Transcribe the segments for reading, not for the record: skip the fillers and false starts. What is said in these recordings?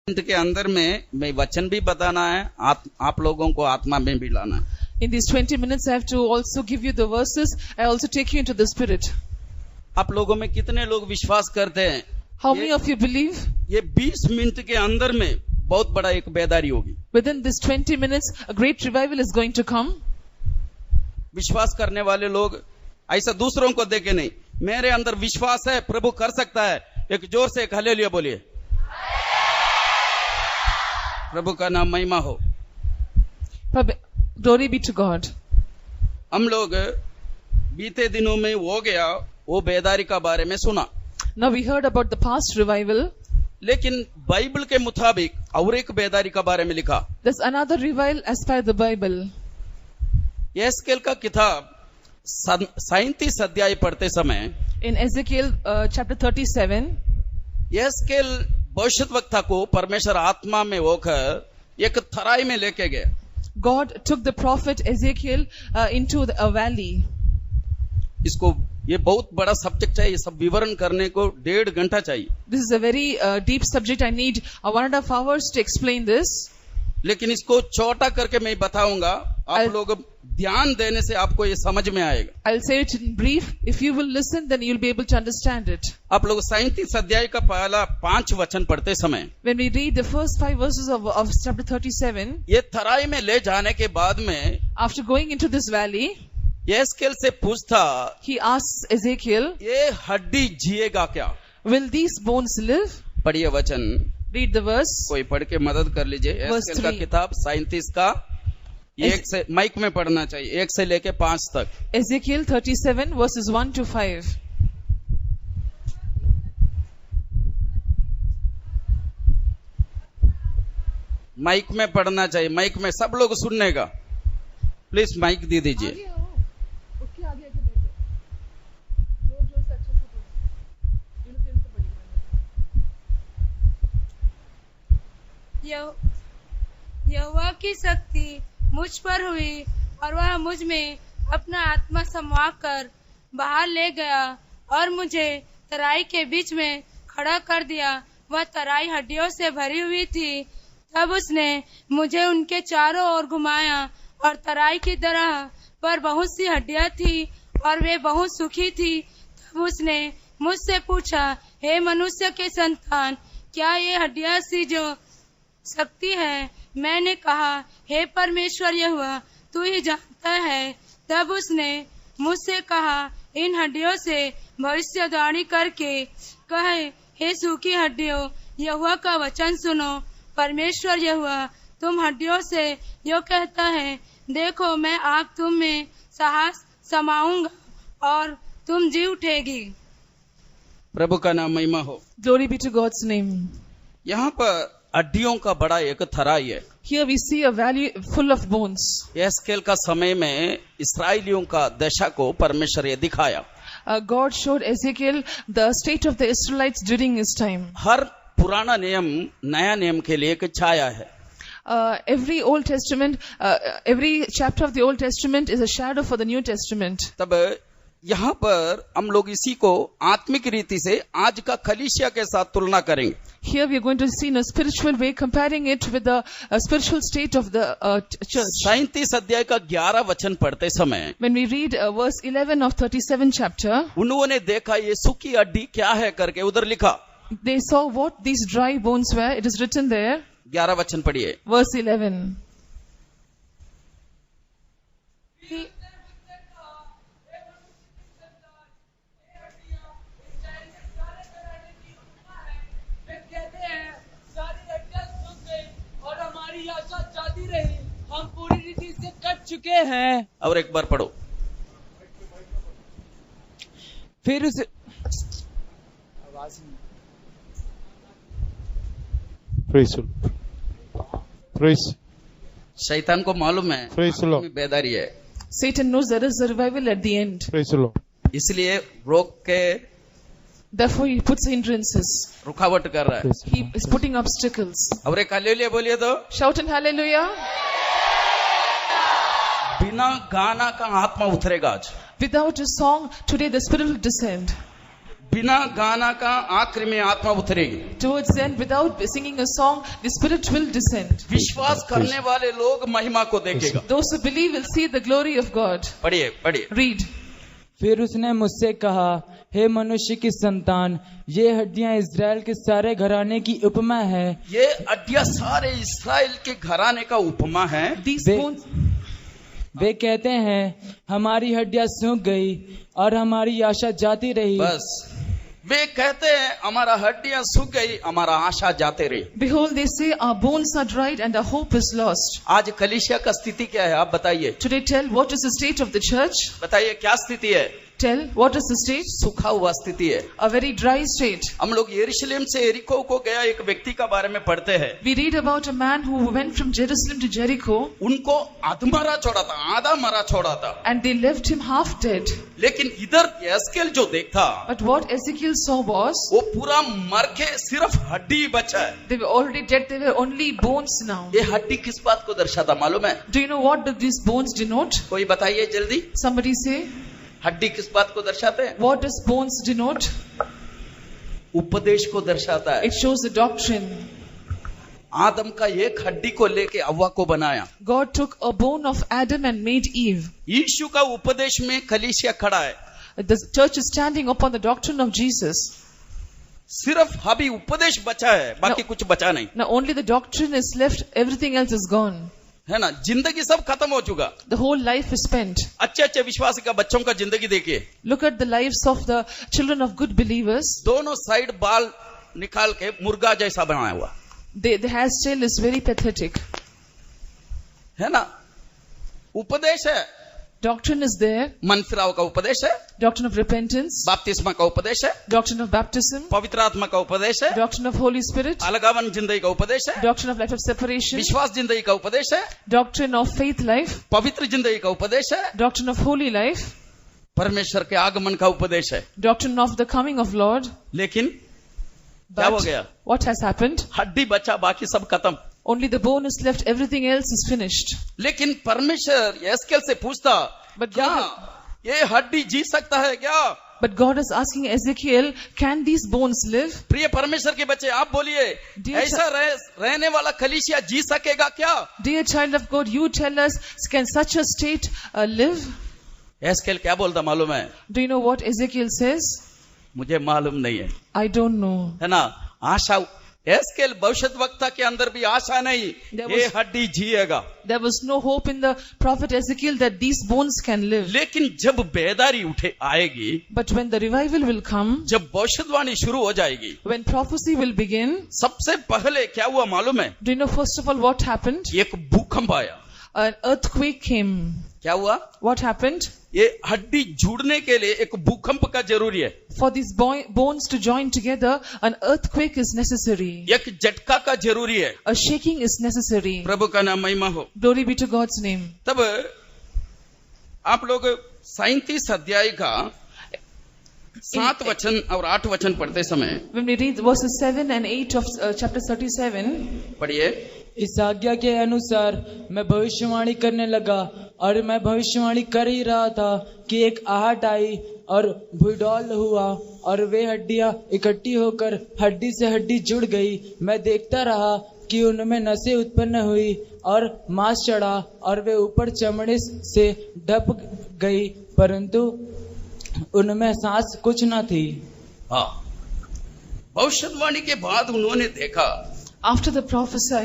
Minute के अंदर में मैं वचन भी बताना है, आप लोगों को आत्मा में भी लाना है. In these 20 minutes, I have to also give you the verses. I also take you into the spirit. आप लोगों में कितने लोग विश्वास करते हैं? How many of you believe? ये 20 मिनट के अंदर में बहुत बड़ा एक बेदारी होगी. Within this 20 minutes, a great revival is going to come. विश्वास करने वाले लोग ऐसा दूसरों को देखे नहीं, मेरे अंदर विश्वास है, प्रभु कर सकता है. एक जोर से एक हालेलुया बोलिए. प्रभु का नाम महिमा हो. Glory be to God. हम लोग बीते दिनों में हो गया वो बेदारी का बारे में सुना. Now we heard about the past revival. लेकिन बाइबल के मुताबिक और एक बेदारी का बारे में लिखा. There's another revival as per the Bible. यहेजकेल का किताब 37 अध्याय पढ़ते समय In Ezekiel chapter 37, यहेजकेल भविष्यद्वक्ता को परमेश्वर आत्मा में होकर एक थराई में लेके गए. God took the prophet Ezekiel into a valley. इसको ये बहुत बड़ा सब्जेक्ट चाहिए, सब विवरण करने को 1.5 घंटा चाहिए. This is a very deep subject. I need 1.5 hours to explain this. लेकिन इसको छोटा करके मैं बताऊंगा. आप लोग ध्यान देने से आपको ये समझ में आएगा. I'll say it in brief. If you will listen, then you'll be able to understand it. आप लोग 37 अध्याय का पहला 5 वचन पढ़ते समय When we read the first 5 verses of chapter 37, ये थराई में ले जाने के बाद में after going into this valley, यहेजकेल से पूछता, he asks Ezekiel, ये हड्डी जिएगा क्या? will these bones live? पढ़िए वचन. Read the verse. कोई पढ़ के मदद कर लीजिए. यहेजकेल का किताब 37 का 1 से माइक में पढ़ना चाहिए, 1 से लेके 5 तक. Ezekiel 37 verses 1 to 5. माइक में पढ़ना चाहिए, माइक में सब लोग सुनने का. प्लीज माइक दे दीजिए. यहोवा की शक्ति मुझ पर हुई और वह मुझ में अपना आत्मा समवा कर बाहर ले गया और मुझे तराई के बीच में खड़ा कर दिया. वह तराई हड्डियों से भरी हुई थी. तब उसने मुझे उनके चारों ओर घुमाया और तराई की तरह पर बहुत सी हड्डियां थी और वे बहुत सूखी थी. तब उसने मुझसे पूछा, हे मनुष्य के संतान, क्या ये हड्डियां सी जो सकती है? मैंने कहा, हे परमेश्वर यहोवा, तू ही जानता है. तब उसने मुझसे कहा, इन हड्डियों से भविष्यवाणी करके कहे, हे सूखी हड्डियों, यहोवा का वचन सुनो. परमेश्वर यहोवा तुम हड्डियों से यो कहता है, देखो मैं आग तुम में साहस समाऊंगा और तुम जी उठेगी. प्रभु का नाम महिमा हो. Glory be to God's name. यहाँ पर हड्डियों का बड़ा एक थराई है. Here we see a valley full of bones. यहेजकेल का समय में इस्राएलियों का दशा को परमेश्वर ये दिखाया. God showed Ezekiel the state of the Israelites during his time. हर पुराना नियम नया नियम के लिए एक छाया है. Every Old Testament, every chapter of the Old Testament is a shadow for the New Testament. तब यहाँ पर हम लोग इसी को आत्मिक रीति से आज का कलीसिया के साथ तुलना करेंगे. Here we are going to see in a spiritual way, comparing it with the spiritual state of the church. 37 अध्याय का 11 वचन पढ़ते समय When we read verse 11 of 37 chapter, उन्होंने देखा ये सूखी हड्डी क्या है करके उधर लिखा. they saw what these dry bones were. It is written there. 11 वचन पढ़िए. Verse 11. हम पूरी रीति से कट चुके हैं. और एक बार पढ़ो. फिर उसे आवाज Praise. शैतान को मालूम है Praise the Lord. बेदारी है. Satan knows there is a revival at the end. Praise the Lord. इसलिए रोक के Therefore he puts hindrances. रुकावट कर रहा है. Praise the He Lord. is putting obstacles. और एक हालेलुया बोलिए तो. Shout in hallelujah. बिना गाना का आत्मा उतरेगा आज. Without a song, today the Spirit will descend. बिना गाना का आखिर में आत्मा उतरेगी। Towards the end, without singing a song, the Spirit will descend. विश्वास करने वाले लोग महिमा को देखेगा। Those who believe will see the glory of God. पढ़िए पढ़िए। Read. फिर उसने मुझसे कहा, हे मनुष्य की संतान, ये हड्डियां इस्राएल के सारे घराने की उपमा है। ये हड्डियां सारे इस्राएल के घराने का उपमा है। These bones, वे कहते हैं, हमारी हड्डियां सूख गई और हमारी आशा जाती रही। बस वे कहते हैं हमारा हड्डियां सूख गई, हमारा आशा जाते रही। behold, they say, our bones are dried and our hope is lost. आज कलीसिया का स्थिति क्या है, आप बताइए। Today, tell what is the state of the church? बताइए क्या स्थिति है। Tell what is the state? सूखा हुआ स्थिति है। A very dry state. हम लोग यरूशलेम से यरीको को गया एक व्यक्ति का बारे में पढ़ते हैं। We read about a man who went from Jerusalem to Jericho, उनको आधमरा छोड़ा था, आधा मरा छोड़ा था। and they left him half dead. लेकिन इधर यहेजकेल जो देखा, But what Ezekiel saw was, वो पूरा मर के सिर्फ हड्डी बचा है। they were already dead, they were only bones now. ये हड्डी किस बात को दर्शाता मालूम है? Do you know what do these bones denote? कोई बताइए जल्दी। Somebody say, हड्डी किस बात को दर्शाते हैं? what does bones denote? उपदेश को दर्शाता है। It shows the doctrine. आदम का एक हड्डी को लेके हव्वा को बनाया। God took a bone of Adam and made Eve. यीशु का उपदेश में कलीसिया खड़ा है। The church is standing upon the doctrine of Jesus. सिर्फ अभी उपदेश बचा है, बाकी कुछ बचा नहीं, Now only the doctrine is left, everything else is gone. है ना। जिंदगी सब खत्म हो चुका। The whole life is spent. अच्छे अच्छे विश्वासी का बच्चों का जिंदगी देखिए, Look at the lives of the children of good believers. दोनों साइड बाल निकाल के मुर्गा जैसा बनाया हुआ, The hairstyle is very pathetic. है ना। उपदेश है, Doctrine is there. मन फिराव का उपदेश है, Doctrine of repentance. बपतिस्मा का उपदेश है, Doctrine of baptism. पवित्र आत्मा का उपदेश है, Doctrine of Holy Spirit. अलगावन जिंदगी का उपदेश है, Doctrine of life of separation. विश्वास जिंदगी का उपदेश है, Doctrine of faith life. पवित्र जिंदगी का उपदेश है, Doctrine of holy life. परमेश्वर के आगमन का उपदेश है। Doctrine of the coming of Lord. लेकिन क्या हो But गया? what has happened? हड्डी बचा, बाकी सब खत्म। Only the bone is left, everything else is finished. लेकिन परमेश्वर यहेजकेल से पूछता, But क्या God, ये हड्डी जी सकता है क्या? but God is asking Ezekiel, can these bones live? प्रिय परमेश्वर के बच्चे, आप बोलिए, Dear ऐसा रहने वाला कलीसिया जी सकेगा क्या? Dear child of God, you tell us, can such a state live? यहेजकेल क्या बोलता मालूम है? Do you know what Ezekiel says? मुझे मालूम नहीं है, I don't know. है ना। आशा, यहेजकेल भविष्यद्वक्ता के अंदर भी आशा नहीं, There ये was- हड्डी जिएगा। There was no hope in the prophet Ezekiel that these bones can live. लेकिन जब बेदारी उठे आएगी, But when the revival will come, जब भविष्यवाणी शुरू हो जाएगी, when prophecy will begin, सबसे पहले क्या हुआ मालूम है? do you know first of all what happened? एक भूकंप आया। An earthquake came. क्या हुआ? What happened? ये हड्डी जुड़ने के लिए एक भूकंप का जरूरी है, For these bones to join together, an earthquake is necessary. एक झटका का जरूरी है। A shaking is necessary. प्रभु का नाम महिमा हो। Glory be to God's name. तब आप लोग 37 अध्याय का 7 वचन और 8 वचन पढ़ते समय When we read verses 7 and 8 of chapter 37, पढ़िए। इस आज्ञा के अनुसार मैं भविष्यवाणी करने लगा, और मैं भविष्यवाणी कर ही रहा था कि एक आहट आई और भूडौल हुआ, और वे हड्डियां इकट्ठी होकर हड्डी से हड्डी जुड़ गई। मैं देखता रहा कि उनमें नसें उत्पन्न हुई और मांस चढ़ा, और वे ऊपर चमड़े से ढप गई, परंतु उनमें सांस कुछ न थी। हाँ, भविष्यवाणी के बाद उन्होंने देखा after the prophecy,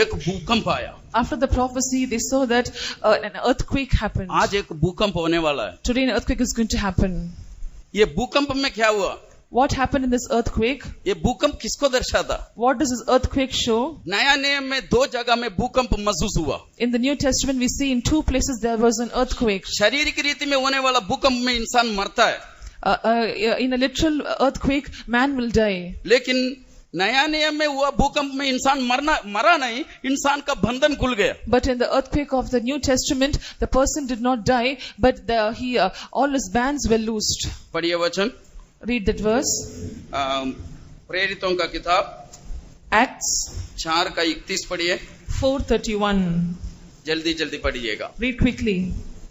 एक भूकंप आया। after the prophecy, they saw that an earthquake happened. आज एक भूकंप होने वाला है। Today, an earthquake is going to happen. ये भूकंप में क्या हुआ? What happened in this earthquake? ये भूकंप किसको दर्शाता? What does this earthquake show? नया नियम में 2 जगह में भूकंप महसूस हुआ। In the New Testament, we see in 2 places there was an earthquake. शारीरिक रीति में होने वाला भूकंप में इंसान मरता है, In a literal earthquake, man will die. लेकिन नया नियम में हुआ भूकंप में इंसान मरा नहीं, इंसान का बंधन खुल गया। But in the earthquake of the New Testament, the person did not die, but all his bands were loosed. पढ़िए वचन, Read that verse. प्रेरितों का किताब Acts 4 का 31 पढ़िए। 4:31. जल्दी जल्दी पढ़िएगा। Read quickly.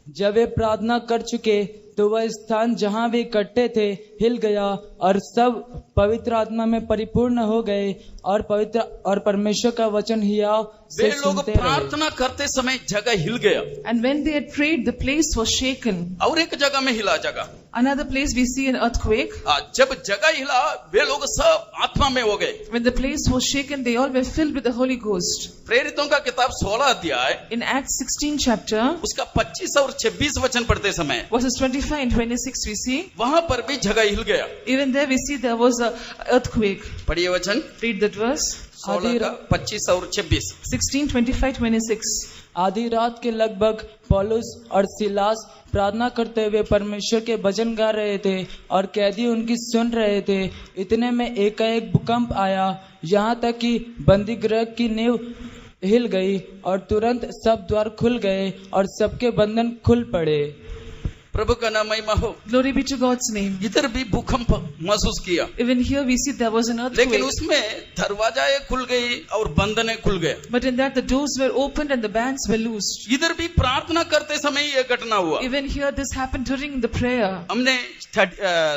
जब वे प्रार्थना कर चुके तो वह स्थान जहाँ वे इकट्ठे थे हिल गया और सब पवित्र आत्मा में परिपूर्ण हो गए और पवित्र और परमेश्वर का वचन हियाव से वे लोग सुनते रहे। प्रार्थना करते समय जगह हिल गया, And when they had prayed, the place was shaken. और एक जगह में हिला जगह। Another place we see an earthquake. जब जगह हिला वे लोग सब आत्मा में हो गए। When the place was shaken, they all were filled with the Holy Ghost. प्रेरितों का किताब 16 अध्याय In Acts 16 chapter, उसका 25 और 26 वचन पढ़ते समय verses 25 and 26 we see, वहां पर भी जगह हिल गया। even there we see there was a earthquake. पढ़िए वचन Read that verse. 16 का 25 और 26। 16, 25, 26. आधी रात के लगभग पौलुस और सिलास प्रार्थना करते हुए परमेश्वर के भजन गा रहे थे और कैदी उनकी सुन रहे थे। इतने में एकाएक भूकंप आया, यहाँ तक कि बंदी गृह की नींव हिल गई और तुरंत सब द्वार खुल गए और सबके बंधन खुल पड़े। प्रभु का नाम महिमा हो। Glory be to God's name. इधर भी भूकंप महसूस किया, Even here we see there was an लेकिन earthquake. उसमें दरवाजाएं खुल गई और बंधनें खुल गए। But in that the doors were opened and the bands were loosed. इधर भी प्रार्थना करते समय ये घटना हुआ। Even here this happened during the prayer. हमने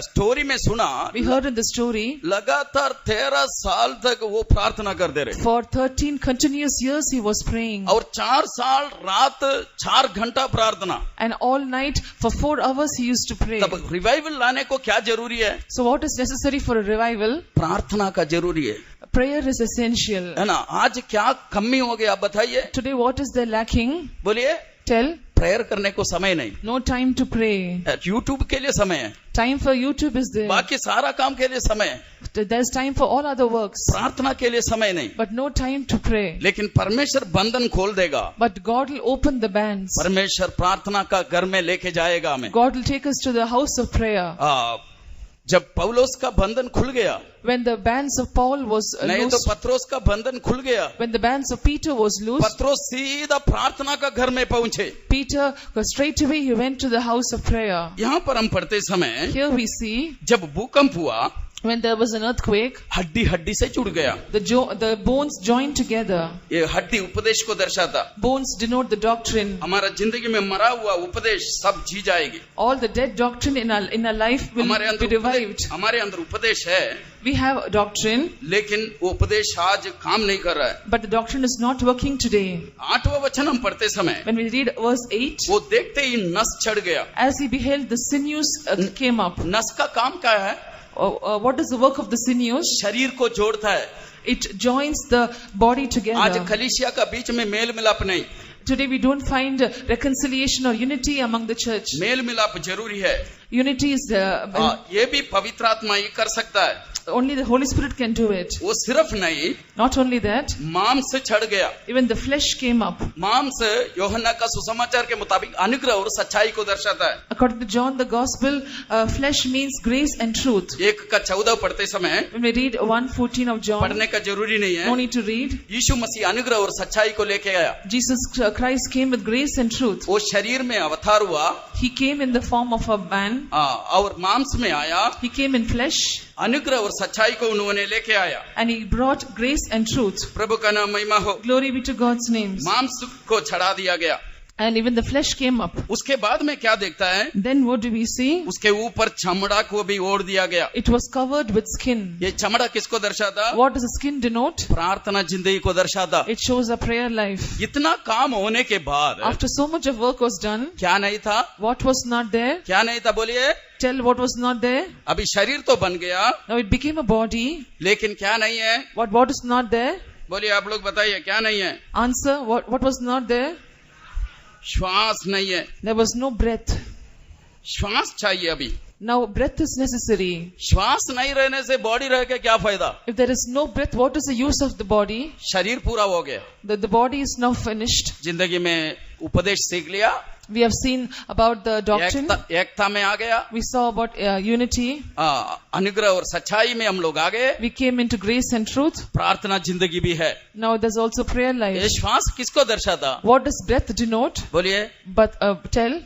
स्टोरी में सुना, We heard in the story, लगातार 13 साल तक वो प्रार्थना करते रहे for 13 continuous years he was praying. और 4 साल रात 4 घंटा प्रार्थना। And all night for 4 hours he used to pray. तब रिवाइवल लाने को क्या जरूरी है? So what is necessary for a revival? प्रार्थना का जरूरी है, Prayer is essential. है ना? आज क्या कमी हो गया आप बताइए, Today what is there lacking? बोलिए। Tell. प्रेयर करने को समय नहीं, No time to pray. YouTube के लिए समय है, Time for YouTube is there. बाकी सारा काम के लिए समय है, There's time for all other works. प्रार्थना के लिए समय नहीं। But no time to pray. लेकिन परमेश्वर बंधन खोल देगा, But God will open the bands. परमेश्वर प्रार्थना का घर में लेके जाएगा हमें। God will take us to the house of prayer. जब पौलुस का बंधन खुल गया, When the bands of Paul was नहीं तो loosed, पत्रोस का बंधन खुल गया, when the bands of Peter was loosed, पत्रोस सीधा प्रार्थना का घर में पहुंचे। Peter straight away he went to the house of prayer. यहाँ पर हम पढ़ते समय Here we see जब भूकंप हुआ, when there was an earthquake, हड्डी हड्डी से जुड़ गया। the bones joined together. ये हड्डी उपदेश को दर्शाता। Bones denote the doctrine. हमारा जिंदगी में मरा हुआ उपदेश सब जी जाएगी। All the dead doctrine in our life will be revived. हमारे अंदर उपदेश है, We have a doctrine, लेकिन वो उपदेश आज काम नहीं कर रहा है। but the doctrine is not working today. 8वां वचन हम पढ़ते समय When we read verse 8, वो देखते ही नस चढ़ गया। as he beheld, the sinews came up. नस का काम क्या है? What is the work of the sinews? शरीर को जोड़ता है। It joins the body आज together. कलीसिया का बीच में मेल मिलाप नहीं, Today we don't find reconciliation or unity among the church. मेल मिलाप जरूरी है। Unity is ये भी पवित्र आत्मा ही कर सकता है। only the Holy Spirit can do it. वो सिर्फ नहीं, Not only that, मांस चढ़ गया। even the flesh came up. मांस यूहन्ना का सुसमाचार के मुताबिक अनुग्रह और सच्चाई को दर्शाता है। According to John the Gospel, flesh means grace and truth. 1:14 पढ़ते समय, When we read 1:14 of John, पढ़ने का जरूरी नहीं no है, need to read. यीशु मसीह अनुग्रह और सच्चाई को लेके आया। Jesus Christ came with grace and truth. वो शरीर में अवतार हुआ, He came in the form of a man. और मांस में आया, He came in flesh अनुग्रह और सच्चाई को उन्होंने लेके आया। and he brought grace and truth. प्रभु का नाम महिमा हो। Glory be to God's name. मांस को चढ़ा दिया गया। And even the flesh came up. उसके बाद में क्या देखता है? Then what do we see? उसके ऊपर चमड़ा को भी ओढ़ दिया गया। It was covered with skin. ये चमड़ा किसको दर्शाता? What does the skin denote? प्रार्थना जिंदगी को दर्शाता। It shows a prayer life. इतना काम होने के बाद After so much of work was done, क्या नहीं था? what was not there? क्या नहीं था बोलिए? Tell what was not there. अभी शरीर तो बन गया, Now it became a body. लेकिन क्या नहीं है? What is not there? बोलिए आप लोग बताइए क्या नहीं है? Answer, what was not there? श्वास नहीं है। There was no breath. श्वास चाहिए अभी। Now breath is necessary. श्वास नहीं रहने से बॉडी रह के क्या फायदा? If there is no breath, what is the use of the body? शरीर पूरा हो गया, The body is now finished. जिंदगी में उपदेश सीख लिया, We have seen about the doctrine. एकता में आ गया, We saw about unity. अनुग्रह और सच्चाई में हम लोग आ गए। We came into grace and truth. प्रार्थना जिंदगी भी है। Now there's also prayer ये life. श्वास किसको दर्शाता? What does breath denote? बोलिए। But tell,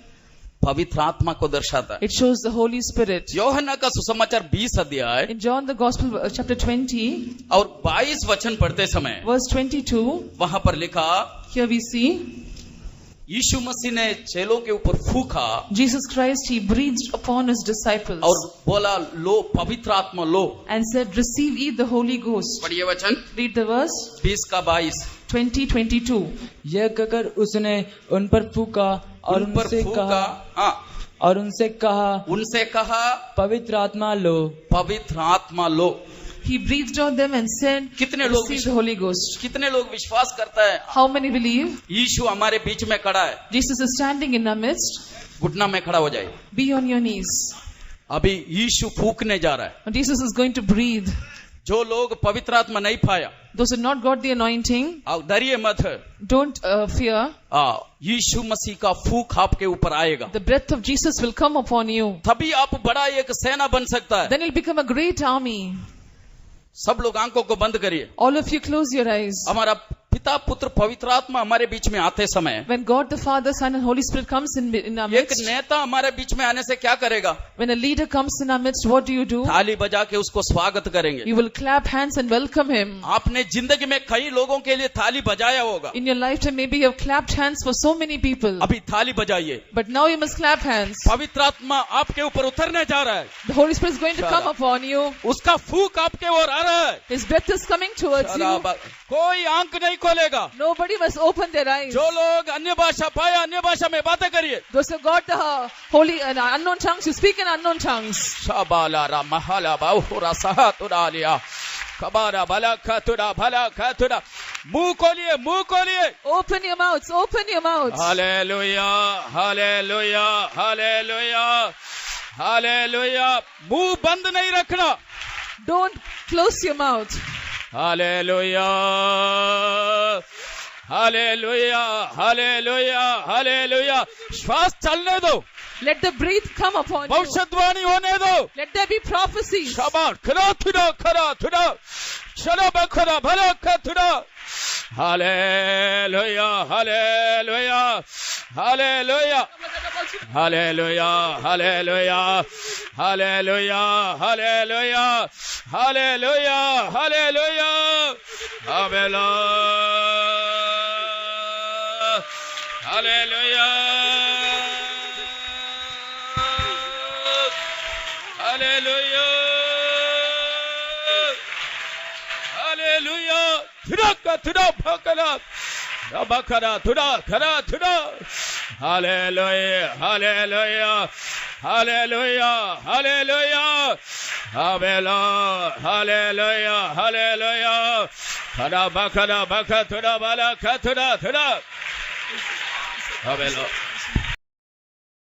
पवित्र आत्मा को दर्शाता है। it shows the Holy Spirit. यूहन्ना का सुसमाचार 20 अध्याय In John the Gospel, chapter 20, और 22 वचन पढ़ते समय verse 22, वहां पर लिखा, here we see, यीशु मसीह ने चेलों के ऊपर फूका Jesus Christ, he breathed upon his disciples और बोला लो पवित्र आत्मा लो and said, receive ye the Holy Ghost. पढ़िए वचन Read the verse 20:22 20:22. यह कहकर उसने उन पर फूका और उन पर उनसे फूका कहा हाँ उनसे कहा पवित्र आत्मा लो। पवित्र आत्मा लो। He breathed on them and said, कितने लोग receive the Holy Ghost. कितने लोग विश्वास करता है How many believe? यीशु हमारे बीच में खड़ा है, Jesus is standing in our midst. घुटना में खड़ा हो जाए। Be on your knees. अभी यीशु फूकने जा रहा है। Jesus is going to breathe. जो लोग पवित्र आत्मा नहीं पाया Those who have not got the anointing, आप डरिए मत। don't fear. यीशु मसीह का फूक आपके ऊपर आएगा, The breath of Jesus will come upon you. तभी आप बड़ा एक सेना बन सकता है। Then you'll become a great army. सब लोग आंखों को बंद करिए। All of you close your eyes. हमारा पिता पुत्र पवित्र आत्मा हमारे बीच में आते समय When God the Father, Son and Holy Spirit comes in our एक midst, नेता हमारे बीच में आने से क्या करेगा? when a leader comes in our midst, what do? थाली बजा के उसको स्वागत करेंगे। You will clap hands and welcome him. आपने जिंदगी में कई लोगों के लिए थाली बजाया होगा, In your lifetime, maybe you have clapped hands for so many people. अभी थाली बजाइए। But now you must clap hands. पवित्र आत्मा आपके ऊपर उतरने जा रहा है, The Holy Spirit is going to come upon you. उसका फूक आपके ओर आ रहा है। His breath is coming towards you. कोई आंख नहीं खोलेगा। Nobody must open their eyes. जो लोग अन्य भाषा पाया अन्य भाषा में बातें करिए। Those who got the holy and unknown tongues, you speak in unknown tongues. शाबाला महला बाहुरा सहातुरा लिया कबारा भला खतुरा भला खतुरा। मुंह खोलिए। Open your mouths. Open your mouths. Hallelujah hallelujah hallelujah hallelujah. मुंह बंद नहीं रखना। Don't close your mouth. Hallelujah hallelujah hallelujah hallelujah. श्वास चलने दो, Let the breath come upon you. भविष्यवाणी होने दो। Let there be prophecies. शाबाश खरा थुरा चलो बखरा भला खतुरा। Hallelujah hallelujah hallelujah hallelujah hallelujah hallelujah hallelujah hallelujah hallelujah hallelujah hallelujah hallelujah hallelujah. थुरा भकरा बखरा थुरा खरा थुरा। Hallelujah hallelujah hallelujah hallelujah hallelujah hallelujah. खरा बखरा बख थुरा वाला खतुरा थुरा। हालेलुया।